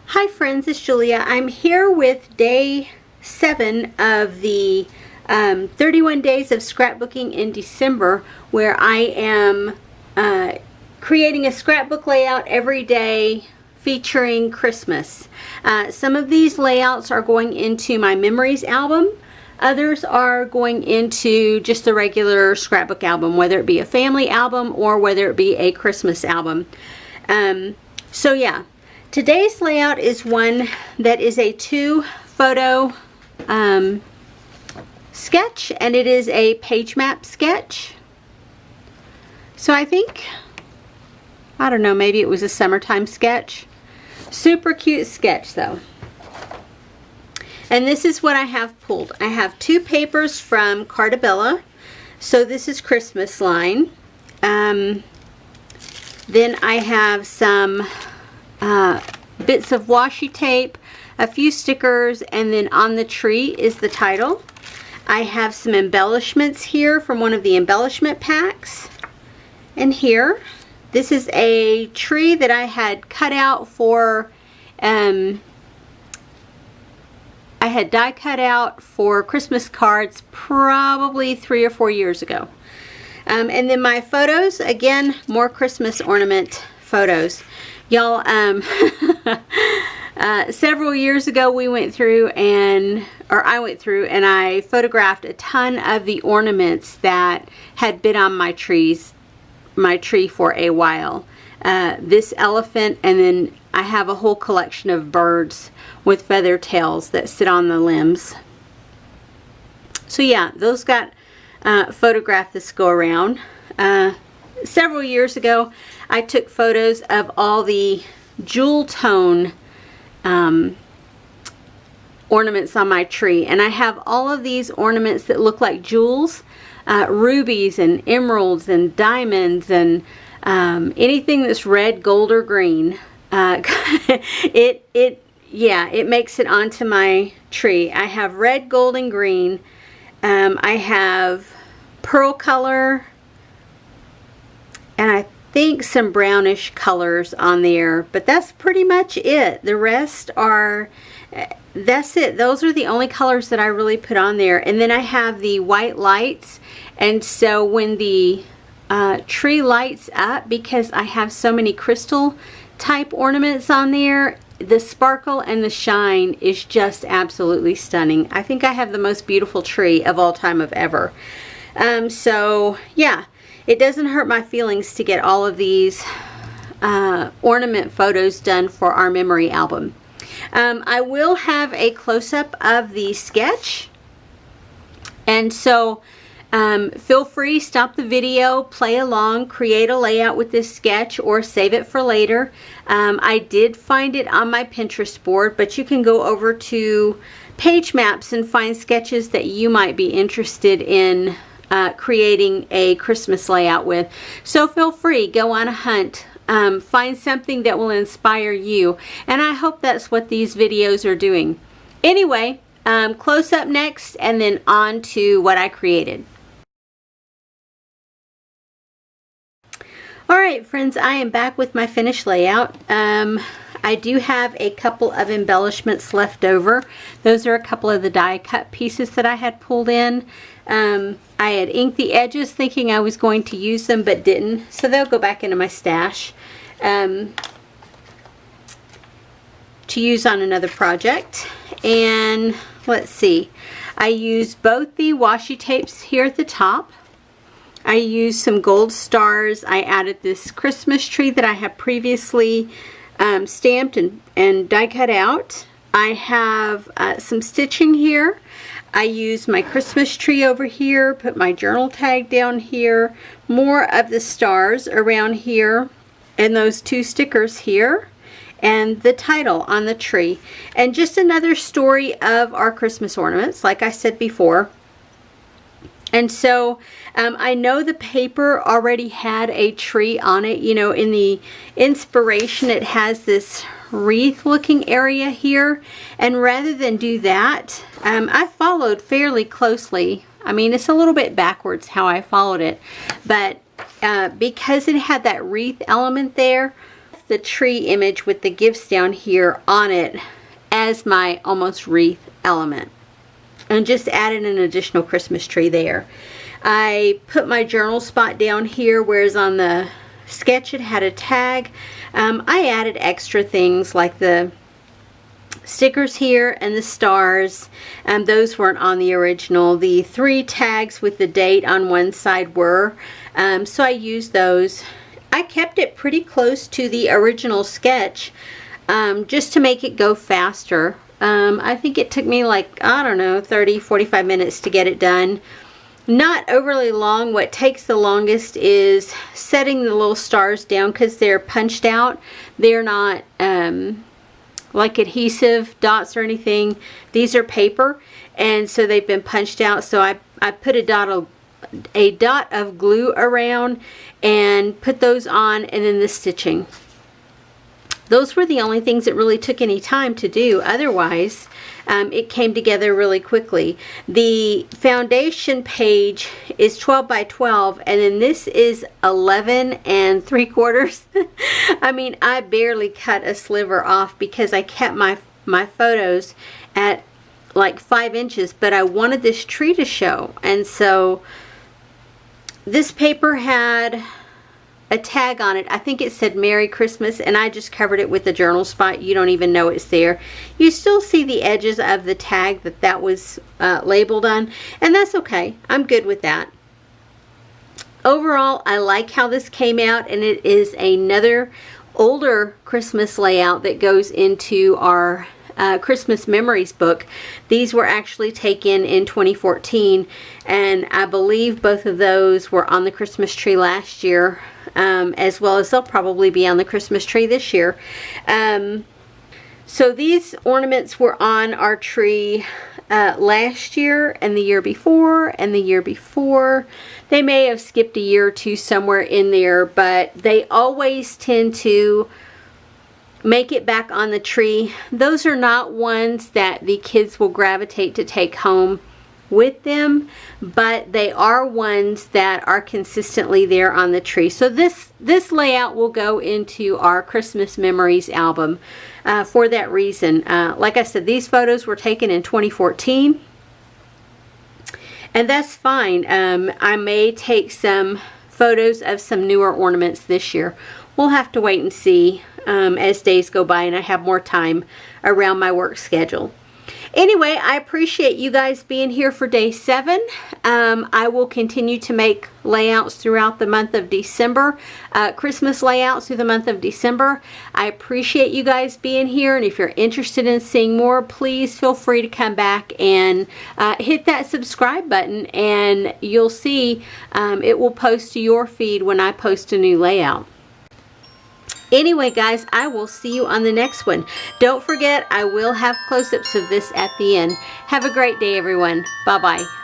Hi friends, it's Julia. I'm here with day 7 of the 31 days of scrapbooking in December, where I am creating a scrapbook layout every day featuring Christmas. Some of these layouts are going into my memories album. Others are going into just the regular scrapbook album, whether it be a family album or whether it be a Christmas album. So yeah. Today's layout is one that is a 2-photo sketch, and it is a page map sketch. So I think, I don't know, maybe it was a summertime sketch. Super cute sketch though. And this is what I have pulled. I have 2 papers from Cartabella. So this is Christmas line. Then I have some bits of washi tape, a few stickers, and then on the tree is the title. I have some embellishments here from one of the embellishment packs. And here, this is a tree that I had cut out for, I had die cut out for Christmas cards probably 3 or 4 years ago. And then my photos, again, more Christmas ornament photos. Y'all, several years ago we went through and, I went through and I photographed a ton of the ornaments that had been on my tree for a while. This elephant, and then I have a whole collection of birds with feather tails that sit on the limbs. So yeah, those got photographed this go around. Several years ago, I took photos of all the jewel tone ornaments on my tree, and I have all of these ornaments that look like jewels, rubies and emeralds and diamonds and anything that's red, gold, or green. It makes it onto my tree. I have red, gold, and green. I have pearl color, and I think some brownish colors on there, but that's pretty much it. The rest are, that's it. Those are the only colors that I really put on there. And then I have the white lights, and so when the tree lights up, because I have so many crystal type ornaments on there, the sparkle and the shine is just absolutely stunning. I think I have the most beautiful tree of all time of ever. So yeah. It doesn't hurt my feelings to get all of these ornament photos done for our memory album. I will have a close-up of the sketch, and so feel free, stop the video, play along, create a layout with this sketch, or save it for later. I did find it on my Pinterest board, but you can go over to Page Maps and find sketches that you might be interested in creating a Christmas layout with. So feel free, go on a hunt, find something that will inspire you, and I hope that's what these videos are doing. Anyway, close up next, and then on to what I created. Alright friends, I am back with my finished layout. I do have a couple of embellishments left over. Those are a couple of the die cut pieces that I had pulled in. I had inked the edges thinking I was going to use them, but didn't, so they'll go back into my stash to use on another project. And let's see, I used both the washi tapes here at the top. I used some gold stars. I added this Christmas tree that I have previously stamped and die cut out. I have some stitching here. I used my Christmas tree over here, put my journal tag down here, more of the stars around here, and those 2 stickers here, and the title on the tree. And just another story of our Christmas ornaments, like I said before. And so I know the paper already had a tree on it. You know, in the inspiration it has this wreath looking area here, and rather than do that, I followed fairly closely. I mean, it's a little bit backwards how I followed it, but because it had that wreath element there, left the tree image with the gifts down here on it as my almost wreath element, and just added an additional Christmas tree there. I put my journal spot down here, whereas on the sketch it had a tag. I added extra things like the stickers here and the stars. Those weren't on the original. The 3 tags with the date on one side were, so I used those. I kept it pretty close to the original sketch, just to make it go faster. I think it took me like, I don't know, 30-45 minutes to get it done. Not overly long. What takes the longest is setting the little stars down, because they're punched out. They're not like adhesive dots or anything. These are paper, and so they've been punched out. So I put a dot of glue around and put those on, and then the stitching. Those were the only things that really took any time to do. Otherwise, it came together really quickly. The foundation page is 12 by 12, and then this is 11 3/4. I mean, I barely cut a sliver off because I kept my photos at like 5 inches, but I wanted this tree to show. And so this paper had a tag on it. I think it said Merry Christmas, and I just covered it with a journal spot. You don't even know it's there. You still see the edges of the tag that was labeled on, and that's okay. I'm good with that. Overall, I like how this came out, and it is another older Christmas layout that goes into our Christmas Memories book. These were actually taken in 2014, and I believe both of those were on the Christmas tree last year, as well as they'll probably be on the Christmas tree this year. So these ornaments were on our tree last year and the year before and the year before. They may have skipped a year or two somewhere in there, but they always tend to make it back on the tree. Those are not ones that the kids will gravitate to take home with them, but they are ones that are consistently there on the tree. So this layout will go into our Christmas Memories album for that reason. Like I said, these photos were taken in 2014, and that's fine. I may take some photos of some newer ornaments this year. We'll have to wait and see as days go by and I have more time around my work schedule. Anyway, I appreciate you guys being here for day 7. I will continue to make layouts throughout the month of December, Christmas layouts through the month of December. I appreciate you guys being here, and if you're interested in seeing more, please feel free to come back and hit that subscribe button, and you'll see it will post to your feed when I post a new layout. Anyway, guys, I will see you on the next one. Don't forget, I will have close-ups of this at the end. Have a great day, everyone. Bye-bye.